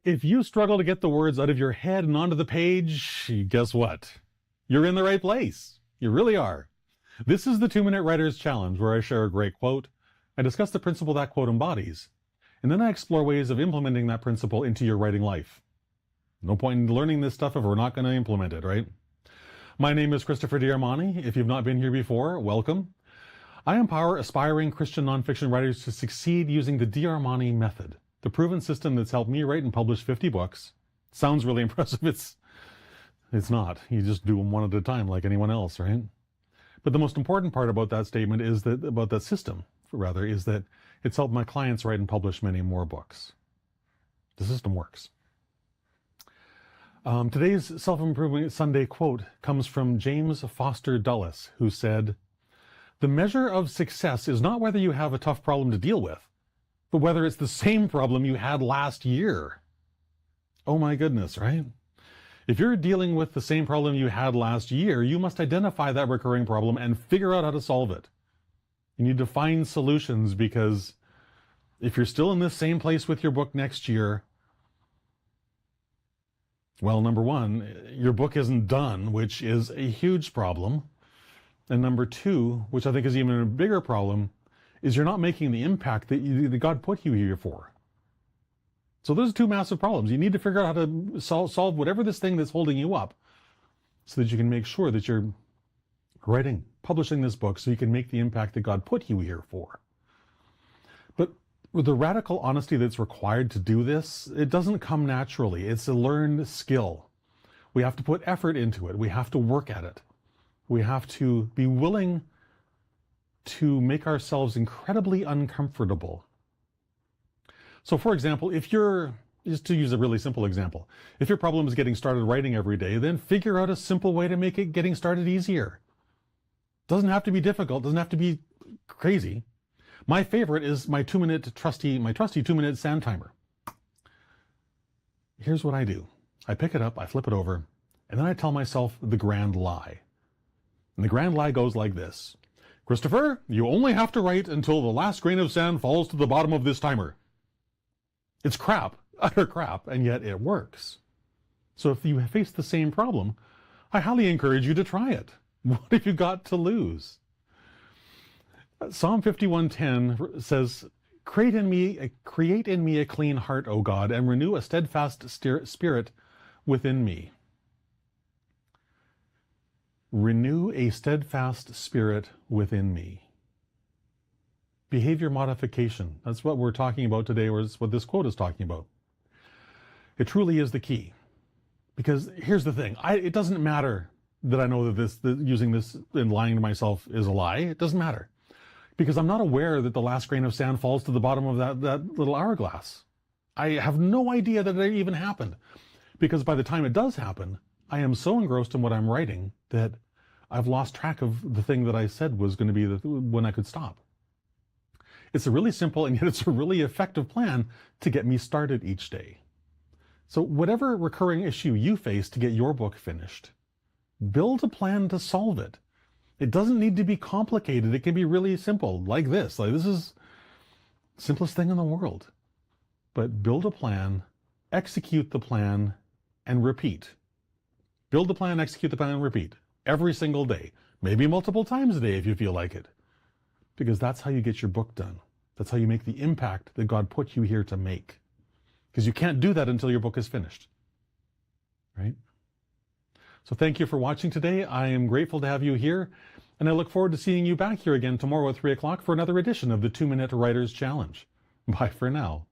If you struggle to get the words out of your head and onto the page, guess what? You're in the right place. You really are. This is the 2-Minute Writer's Challenge, where I share a great quote, I discuss the principle that quote embodies, and then I explore ways of implementing that principle into your writing life. No point in learning this stuff if we're not going to implement it, right? My name is Christopher D'Armani. If you've not been here before, welcome. I empower aspiring Christian nonfiction writers to succeed using the D'Armani method, the proven system that's helped me write and publish 50 books. Sounds really impressive. It's not. You just do them one at a time like anyone else, right? But the most important part about that statement is that, about that system, rather, is that it's helped my clients write and publish many more books. The system works. Today's Self-Improvement Sunday quote comes from James Foster Dulles, who said, "The measure of success is not whether you have a tough problem to deal with, but whether it's the same problem you had last year." Oh my goodness, right? If you're dealing with the same problem you had last year, you must identify that recurring problem and figure out how to solve it. You need to find solutions, because if you're still in this same place with your book next year, well, number one, your book isn't done, which is a huge problem. And number two, which I think is even a bigger problem, is you're not making the impact that God put you here for. So those are two massive problems. You need to figure out how to solve whatever this thing that's holding you up, so that you can make sure that you're writing, publishing this book, so you can make the impact that God put you here for. But with the radical honesty that's required to do this, it doesn't come naturally. It's a learned skill. We have to put effort into it. We have to work at it. We have to be willing to make ourselves incredibly uncomfortable. So for example, just to use a really simple example, if your problem is getting started writing every day, then figure out a simple way to make it getting started easier. Doesn't have to be difficult, doesn't have to be crazy. My favorite is my trusty 2-minute sand timer. Here's what I do. I pick it up, I flip it over, and then I tell myself the grand lie. And the grand lie goes like this: Christopher, you only have to write until the last grain of sand falls to the bottom of this timer. It's crap, utter crap, and yet it works. So if you face the same problem, I highly encourage you to try it. What have you got to lose? Psalm 51:10 says, create in me a clean heart, O God, and renew a steadfast spirit within me. Renew a steadfast spirit within me. Behavior modification. That's what we're talking about today, or what this quote is talking about. It truly is the key. Because here's the thing. It doesn't matter that I know that using this and lying to myself is a lie. It doesn't matter. Because I'm not aware that the last grain of sand falls to the bottom of that little hourglass. I have no idea that it even happened. Because by the time it does happen, I am so engrossed in what I'm writing that I've lost track of the thing that I said was going to be when I could stop. It's a really simple, and yet it's a really effective plan to get me started each day. So whatever recurring issue you face to get your book finished, build a plan to solve it. It doesn't need to be complicated. It can be really simple, like this. This is the simplest thing in the world. But build a plan, execute the plan, and repeat. Build the plan, execute the plan, and repeat. Every single day. Maybe multiple times a day if you feel like it. Because that's how you get your book done. That's how you make the impact that God put you here to make. Because you can't do that until your book is finished. Right? So thank you for watching today. I am grateful to have you here, and I look forward to seeing you back here again tomorrow at 3 o'clock for another edition of the 2-Minute Writer's Challenge. Bye for now.